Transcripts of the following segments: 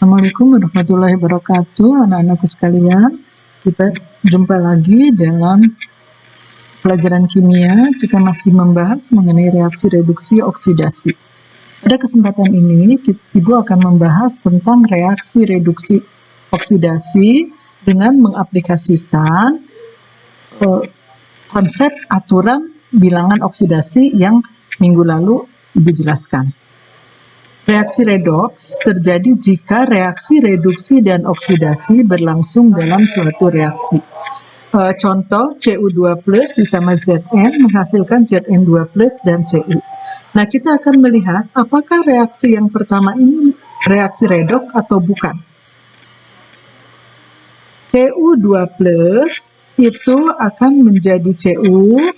Assalamualaikum warahmatullahi wabarakatuh, anak-anakku sekalian. Kita jumpa lagi dalam pelajaran kimia. Kita masih membahas mengenai reaksi reduksi oksidasi. Pada kesempatan ini, Ibu akan membahas tentang reaksi reduksi oksidasi dengan mengaplikasikan konsep aturan bilangan oksidasi yang minggu lalu Ibu jelaskan. Reaksi redoks terjadi jika reaksi reduksi dan oksidasi berlangsung dalam suatu reaksi. Contoh, Cu2+ ditambah Zn menghasilkan Zn2+ dan Cu. Nah, kita akan melihat apakah reaksi yang pertama ini reaksi redoks atau bukan. Cu2+ itu akan menjadi Cu,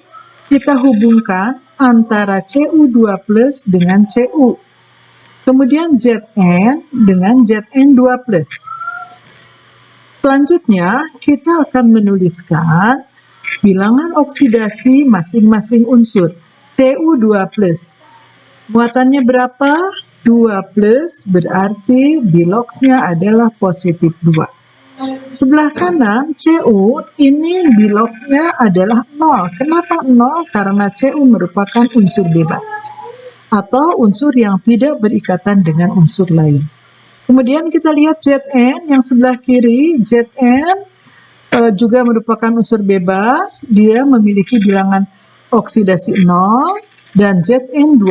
kita hubungkan antara Cu2+ dengan Cu. Kemudian Zn dengan Zn2+. Selanjutnya, kita akan menuliskan bilangan oksidasi masing-masing unsur. Cu2+. Muatannya berapa? 2+, berarti biloksnya adalah positif 2. Sebelah kanan, Cu, ini biloknya adalah 0. Kenapa 0? Karena Cu merupakan unsur bebas atau unsur yang tidak berikatan dengan unsur lain. Kemudian kita lihat Zn yang sebelah kiri. Zn juga merupakan unsur bebas, dia memiliki bilangan oksidasi 0, dan Zn2+,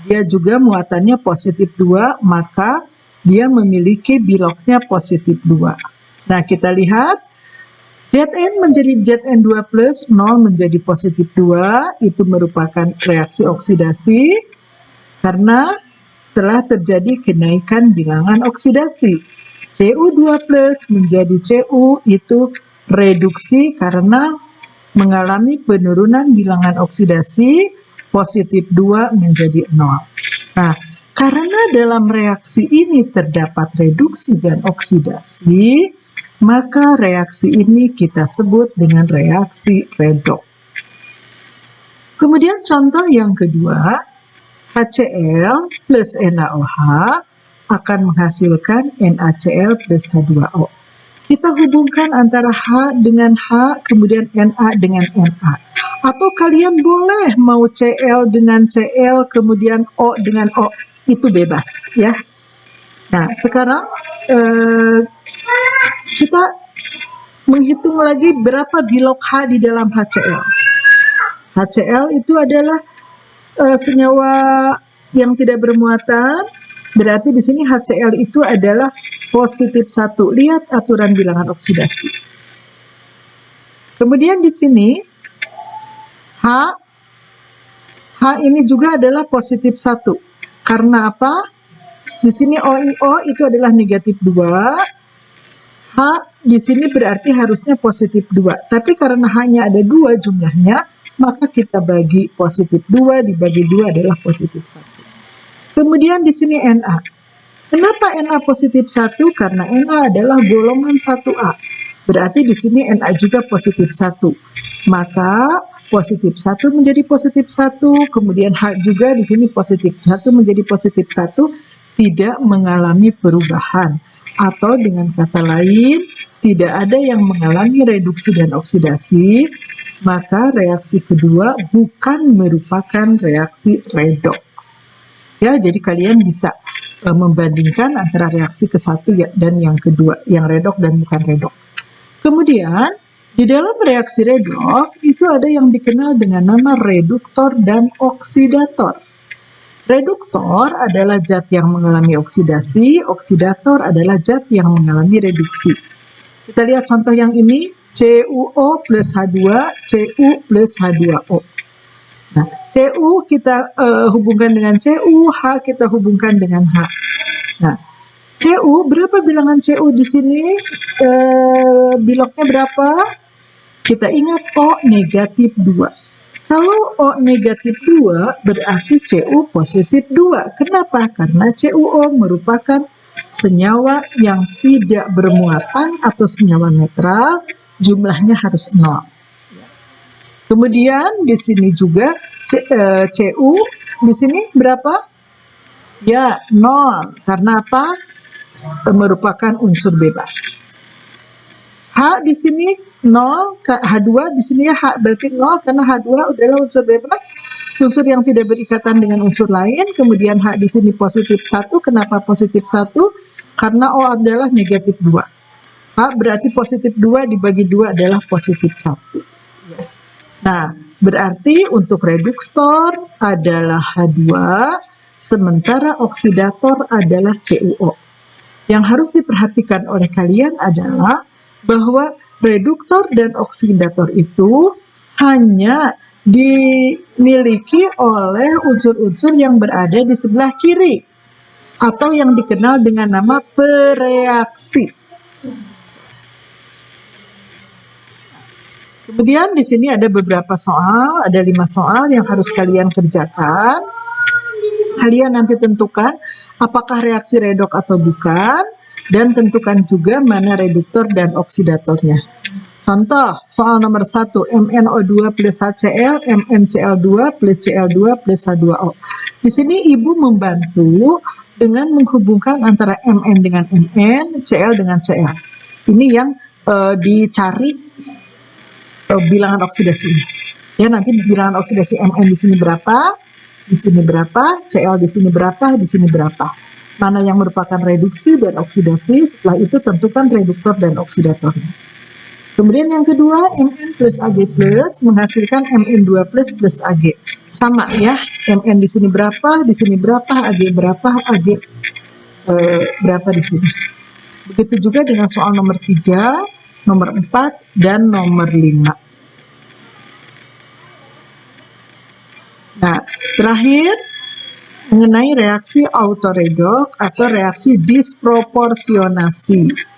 dia juga muatannya positif 2, maka dia memiliki biloknya positif 2. Nah, kita lihat Zn menjadi Zn2+, 0 menjadi positif 2, itu merupakan reaksi oksidasi karena telah terjadi kenaikan bilangan oksidasi. Cu2+ menjadi Cu itu reduksi karena mengalami penurunan bilangan oksidasi, positif 2 menjadi 0. Nah, karena dalam reaksi ini terdapat reduksi dan oksidasi, maka reaksi ini kita sebut dengan reaksi redoks. Kemudian contoh yang kedua, HCl plus NaOH akan menghasilkan NaCl plus H2O. Kita hubungkan antara H dengan H, kemudian Na dengan Na. Atau kalian boleh mau Cl dengan Cl, kemudian O dengan O, itu bebas ya. Nah, sekarang kita menghitung lagi berapa bilok H di dalam HCl. HCl itu adalah senyawa yang tidak bermuatan, berarti di sini HCl itu adalah positif 1. Lihat aturan bilangan oksidasi. Kemudian di sini H ini juga adalah positif 1. Karena apa? Di sini OiO itu adalah negatif 2. H di sini berarti harusnya positif 2. Tapi karena hanya ada 2 jumlahnya, maka kita bagi positif 2 dibagi 2 adalah positif 1. Kemudian di sini Na. Kenapa Na positif 1? Karena Na adalah golongan 1A. Berarti di sini Na juga positif 1. Maka positif 1 menjadi positif 1. Kemudian H juga di sini positif 1 menjadi positif 1. Tidak mengalami perubahan. Atau dengan kata lain, tidak ada yang mengalami reduksi dan oksidasi, maka reaksi kedua bukan merupakan reaksi redoks. Ya, jadi kalian bisa membandingkan antara reaksi ke-1 dan yang kedua, yang redoks dan bukan redoks. Kemudian, di dalam reaksi redoks itu ada yang dikenal dengan nama reduktor dan oksidator. Reduktor adalah zat yang mengalami oksidasi, oksidator adalah zat yang mengalami reduksi. Kita lihat contoh yang ini, CuO plus H2, Cu plus H2O. Nah, Cu kita hubungkan dengan Cu, H kita hubungkan dengan H. Nah, Cu, berapa bilangan Cu di sini? Biloknya berapa? Kita ingat O negatif 2. Kalau O negatif 2, berarti Cu positif 2. Kenapa? Karena CuO merupakan senyawa yang tidak bermuatan atau senyawa netral, jumlahnya harus 0. Kemudian di sini juga Cu, di sini berapa? Ya, 0. Karena apa? merupakan unsur bebas. H di sini 0, H2 di sini ya H berarti 0 karena H2 adalah unsur bebas, unsur yang tidak berikatan dengan unsur lain. Kemudian H di sini positif 1. Kenapa positif 1? Karena O adalah negatif 2. H berarti positif 2 dibagi 2 adalah positif 1. Nah, berarti untuk reduktor adalah H2, sementara oksidator adalah CuO. Yang harus diperhatikan oleh kalian adalah bahwa reduktor dan oksidator itu hanya dimiliki oleh unsur-unsur yang berada di sebelah kiri atau yang dikenal dengan nama pereaksi. Kemudian di sini ada beberapa soal, ada 5 soal yang harus kalian kerjakan. Kalian nanti tentukan apakah reaksi redok atau bukan, dan tentukan juga mana reduktor dan oksidatornya. Contoh, soal nomor 1, MnO2 plus HCl, MnCl2 plus Cl2 plus H2O. Di sini Ibu membantu dengan menghubungkan antara Mn dengan Mn, Cl dengan Cl. Ini yang dicari bilangan oksidasinya. Ya, nanti bilangan oksidasi Mn di sini berapa, di sini berapa, Cl di sini berapa, di sini berapa. Mana yang merupakan reduksi dan oksidasi, setelah itu tentukan reduktor dan oksidatornya. Kemudian yang kedua, Mn plus Ag plus menghasilkan Mn2 plus Ag. Sama ya, Mn di sini berapa, di sini berapa, Ag berapa, Ag berapa di sini. Begitu juga dengan soal nomor 3, nomor 4, dan nomor 5. Nah, terakhir, mengenai reaksi autoredok atau reaksi disproporsionasi.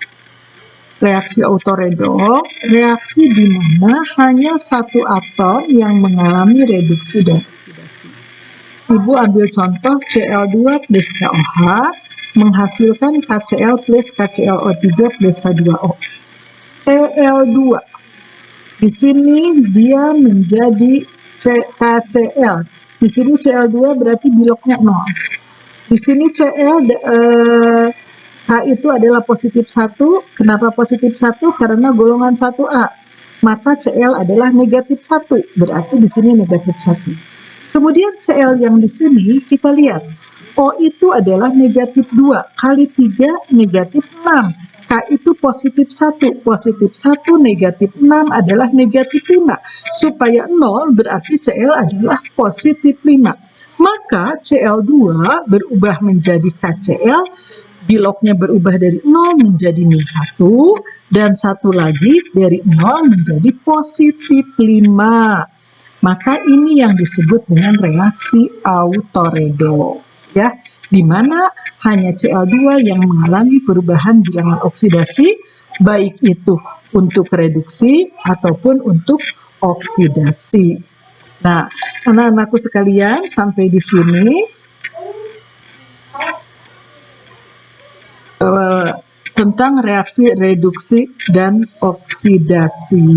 Reaksi autoredok, reaksi di mana hanya satu atom yang mengalami reduksi dan oksidasi. Ibu ambil contoh Cl2 plus KOH menghasilkan KCl plus KClO3 plus H2O. Cl2 di sini dia menjadi KCl. Di sini Cl2 berarti biloknya 0. Di sini Cl H itu adalah positif 1. Kenapa positif 1? Karena golongan 1A. Maka Cl adalah negatif 1. Berarti di sini negatif 1. Kemudian Cl yang di sini kita lihat. O itu adalah negatif 2 kali 3 negatif 6. K itu positif 1, positif 1 negatif 6 adalah negatif 5. Supaya 0 berarti Cl adalah positif 5. Maka Cl2 berubah menjadi KCl, biloknya berubah dari 0 menjadi min 1, dan satu lagi dari 0 menjadi positif 5. Maka ini yang disebut dengan reaksi autoredok. Ya, di mana hanya Cl2 yang mengalami perubahan bilangan oksidasi, baik itu untuk reduksi ataupun untuk oksidasi. Nah, anak-anakku sekalian, sampai di sini tentang reaksi reduksi dan oksidasi.